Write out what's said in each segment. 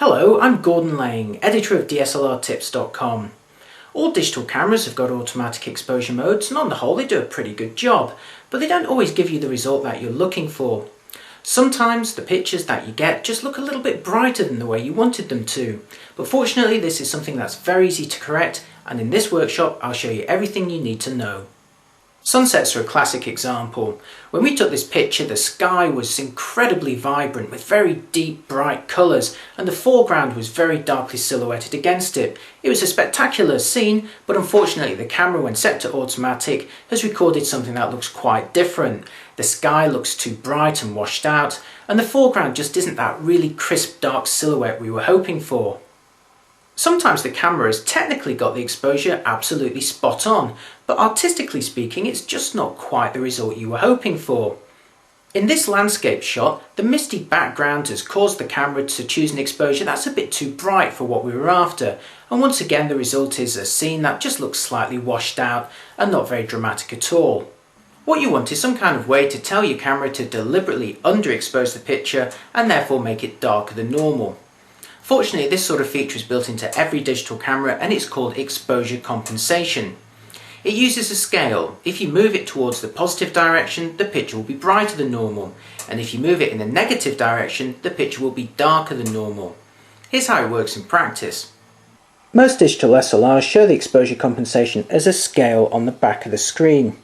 Hello, I'm Gordon Lang, editor of DSLRtips.com. All digital cameras have got automatic exposure modes, and on the whole they do a pretty good job, but they don't always give you the result that you're looking for. Sometimes the pictures that you get just look a little bit brighter than the way you wanted them to, but fortunately this is something that's very easy to correct, and in this workshop I'll show you everything you need to know. Sunsets are a classic example. When we took this picture, the sky was incredibly vibrant with very deep, bright colours, and the foreground was very darkly silhouetted against it. It was a spectacular scene, but unfortunately the camera, when set to automatic, has recorded something that looks quite different. The sky looks too bright and washed out, and the foreground just isn't that really crisp, dark silhouette we were hoping for. Sometimes the camera has technically got the exposure absolutely spot on, but artistically speaking it's just not quite the result you were hoping for. In this landscape shot, the misty background has caused the camera to choose an exposure that's a bit too bright for what we were after, and once again the result is a scene that just looks slightly washed out and not very dramatic at all. What you want is some kind of way to tell your camera to deliberately underexpose the picture and therefore make it darker than normal. Fortunately, this sort of feature is built into every digital camera and it's called exposure compensation. It uses a scale. If you move it towards the positive direction, the picture will be brighter than normal, and if you move it in the negative direction, the picture will be darker than normal. Here's how it works in practice. Most digital SLRs show the exposure compensation as a scale on the back of the screen.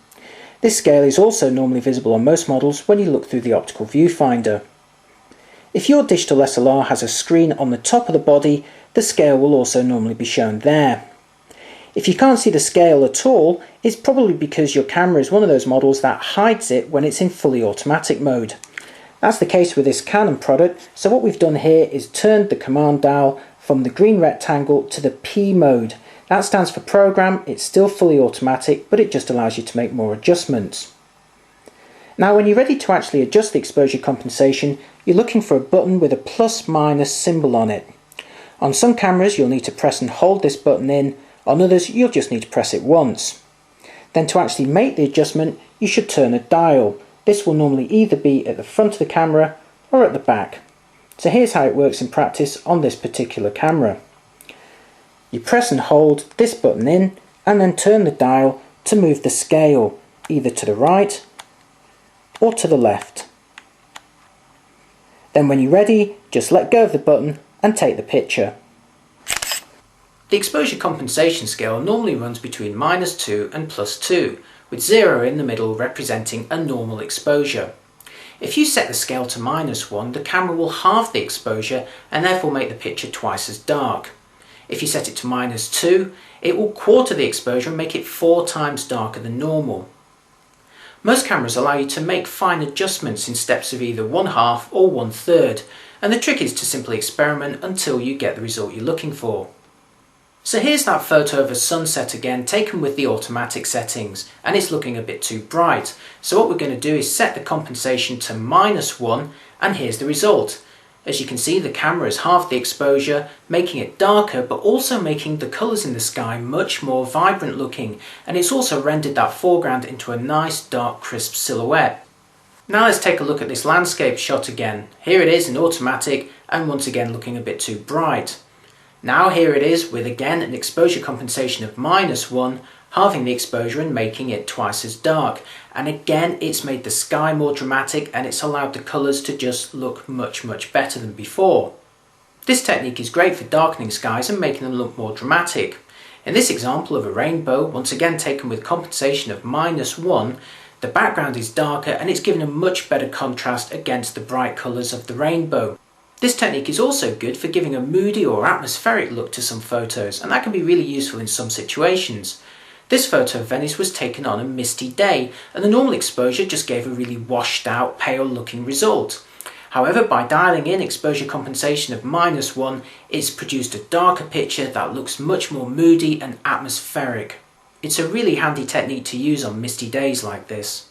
This scale is also normally visible on most models when you look through the optical viewfinder. If your digital SLR has a screen on the top of the body, the scale will also normally be shown there. If you can't see the scale at all, it's probably because your camera is one of those models that hides it when it's in fully automatic mode. That's the case with this Canon product, so what we've done here is turned the command dial from the green rectangle to the P mode. That stands for program. It's still fully automatic, but it just allows you to make more adjustments. Now when you're ready to actually adjust the exposure compensation, you're looking for a button with a plus-minus symbol on it. On some cameras you'll need to press and hold this button in, on others you'll just need to press it once. Then to actually make the adjustment you should turn a dial. This will normally either be at the front of the camera or at the back. So here's how it works in practice on this particular camera. You press and hold this button in and then turn the dial to move the scale either to the right or to the left. Then when you're ready, just let go of the button and take the picture. The exposure compensation scale normally runs between -2 and +2, with 0 in the middle representing a normal exposure. If you set the scale to -1, the camera will halve the exposure and therefore make the picture twice as dark. If you set it to -2, it will quarter the exposure and make it 4 times darker than normal. Most cameras allow you to make fine adjustments in steps of either 1/2 or 1/3, and the trick is to simply experiment until you get the result you're looking for. So here's that photo of a sunset again, taken with the automatic settings, and it's looking a bit too bright. So what we're going to do is set the compensation to -1, and here's the result. As you can see, the camera has halved the exposure, making it darker, but also making the colours in the sky much more vibrant looking, and it's also rendered that foreground into a nice dark crisp silhouette. Now let's take a look at this landscape shot again. Here it is in automatic, and once again looking a bit too bright. Now here it is with again an exposure compensation of -1, halving the exposure and making it twice as dark, and again it's made the sky more dramatic and it's allowed the colours to just look much better than before. This technique is great for darkening skies and making them look more dramatic. In this example of a rainbow, once again taken with compensation of -1, the background is darker and it's given a much better contrast against the bright colours of the rainbow. This technique is also good for giving a moody or atmospheric look to some photos, and that can be really useful in some situations. This photo of Venice was taken on a misty day, and the normal exposure just gave a really washed out, pale looking result. However, by dialing in exposure compensation of -1, it's produced a darker picture that looks much more moody and atmospheric. It's a really handy technique to use on misty days like this.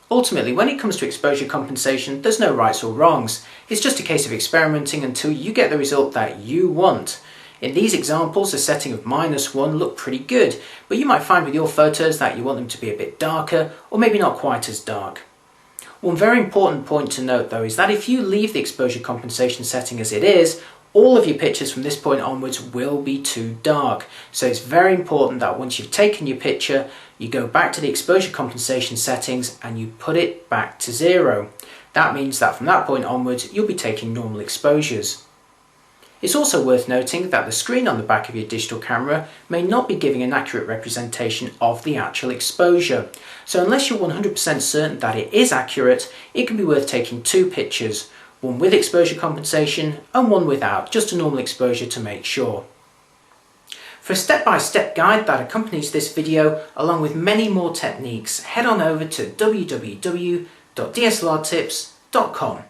Ultimately, when it comes to exposure compensation, there's no rights or wrongs. It's just a case of experimenting until you get the result that you want. In these examples, a setting of -1 looked pretty good, but you might find with your photos that you want them to be a bit darker, or maybe not quite as dark. One very important point to note though is that if you leave the exposure compensation setting as it is, all of your pictures from this point onwards will be too dark. So it's very important that once you've taken your picture, you go back to the exposure compensation settings and you put it back to 0. That means that from that point onwards, you'll be taking normal exposures. It's also worth noting that the screen on the back of your digital camera may not be giving an accurate representation of the actual exposure. So unless you're 100% certain that it is accurate, it can be worth taking 2 pictures, one with exposure compensation and one without, just a normal exposure to make sure. For a step-by-step guide that accompanies this video, along with many more techniques, head on over to www.dslrtips.com.